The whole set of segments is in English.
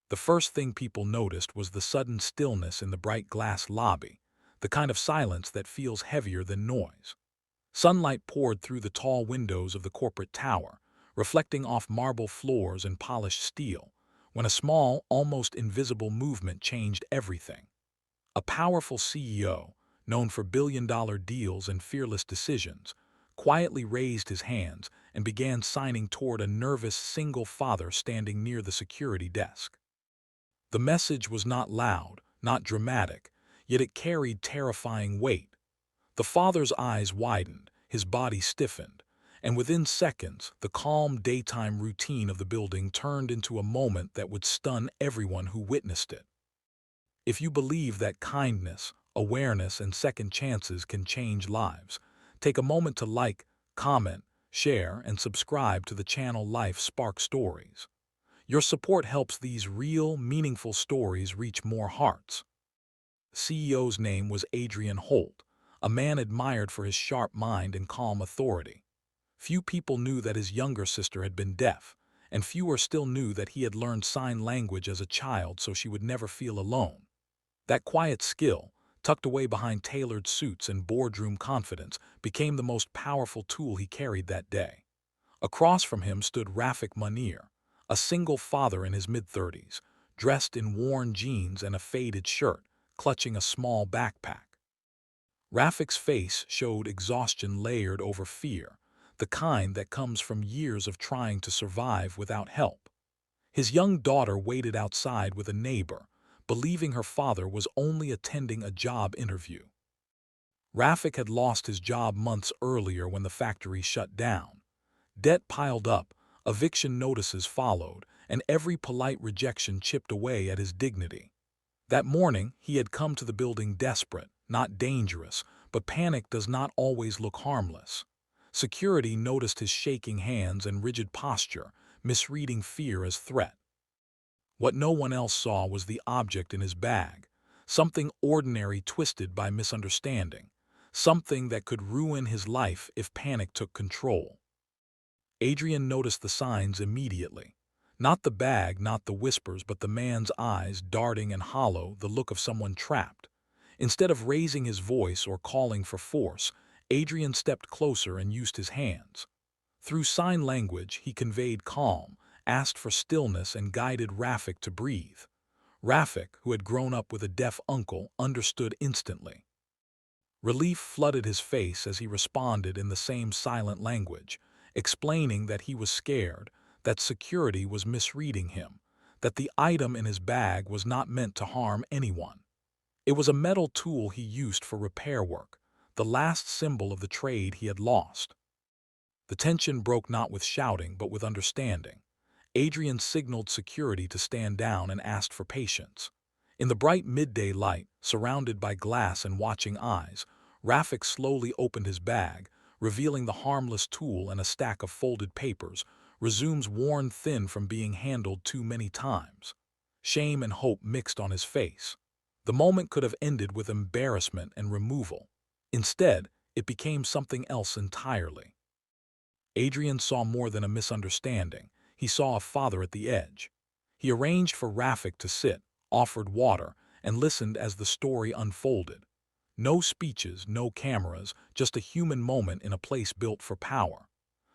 The first thing people noticed was the sudden stillness in the bright glass lobby, the kind of silence that feels heavier than noise. Sunlight poured through the tall windows of the corporate tower, reflecting off marble floors and polished steel, when a small, almost invisible movement changed everything. A powerful CEO, known for billion-dollar deals and fearless decisions, quietly raised his hands and began signing toward a nervous single father standing near the security desk. The message was not loud, not dramatic, yet it carried terrifying weight. The father's eyes widened, his body stiffened, and within seconds, the calm daytime routine of the building turned into a moment that would stun everyone who witnessed it. If you believe that kindness, awareness, and second chances can change lives, take a moment to like, comment, share, and subscribe to the channel Life Spark Stories. Your support helps these real, meaningful stories reach more hearts. CEO's name was Adrian Holt, a man admired for his sharp mind and calm authority. Few people knew that his younger sister had been deaf, and fewer still knew that he had learned sign language as a child so she would never feel alone. That quiet skill, tucked away behind tailored suits and boardroom confidence, became the most powerful tool he carried that day. Across from him stood Rafik Munir, a single father in his mid-30s, dressed in worn jeans and a faded shirt, clutching a small backpack. Rafik's face showed exhaustion layered over fear, the kind that comes from years of trying to survive without help. His young daughter waited outside with a neighbor, believing her father was only attending a job interview. Rafik had lost his job months earlier when the factory shut down. Debt piled up, eviction notices followed, and every polite rejection chipped away at his dignity. That morning, he had come to the building desperate, not dangerous, but panic does not always look harmless. Security noticed his shaking hands and rigid posture, misreading fear as threat. What no one else saw was the object in his bag, something ordinary twisted by misunderstanding, something that could ruin his life if panic took control. Adrian noticed the signs immediately. Not the bag, not the whispers, but the man's eyes, darting and hollow, the look of someone trapped. Instead of raising his voice or calling for force, Adrian stepped closer and used his hands. Through sign language, he conveyed calm, asked for stillness, and guided Rafik to breathe. Rafik, who had grown up with a deaf uncle, understood instantly. Relief flooded his face as he responded in the same silent language, explaining that he was scared, that security was misreading him, that the item in his bag was not meant to harm anyone. It was a metal tool he used for repair work, the last symbol of the trade he had lost. The tension broke not with shouting but with understanding. Adrian signaled security to stand down and asked for patience. In the bright midday light, surrounded by glass and watching eyes, Rafik slowly opened his bag, revealing the harmless tool and a stack of folded papers, resumes worn thin from being handled too many times. Shame and hope mixed on his face. The moment could have ended with embarrassment and removal. Instead, it became something else entirely. Adrian saw more than a misunderstanding. He saw a father at the edge. He arranged for Rafik to sit, offered water, and listened as the story unfolded. No speeches, no cameras, just a human moment in a place built for power.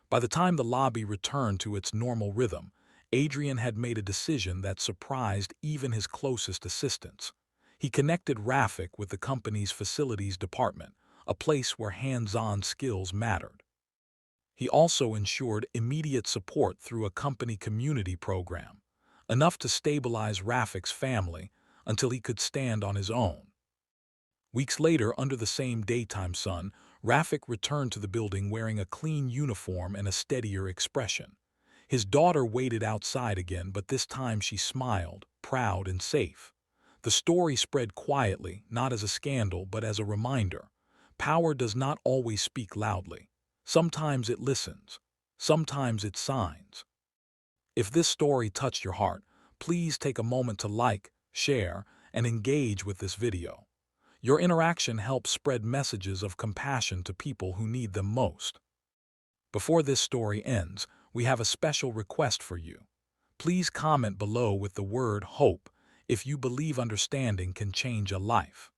By the time the lobby returned to its normal rhythm, Adrian had made a decision that surprised even his closest assistants. He connected Rafik with the company's facilities department, a place where hands-on skills mattered. He also ensured immediate support through a company community program, enough to stabilize Rafik's family until he could stand on his own. Weeks later, under the same daytime sun, Rafik returned to the building wearing a clean uniform and a steadier expression. His daughter waited outside again, but this time she smiled, proud and safe. The story spread quietly, not as a scandal, but as a reminder. Power does not always speak loudly. Sometimes it listens. Sometimes it signs. If this story touched your heart, please take a moment to like, share, and engage with this video. Your interaction helps spread messages of compassion to people who need them most. Before this story ends, we have a special request for you. Please comment below with the word hope if you believe understanding can change a life.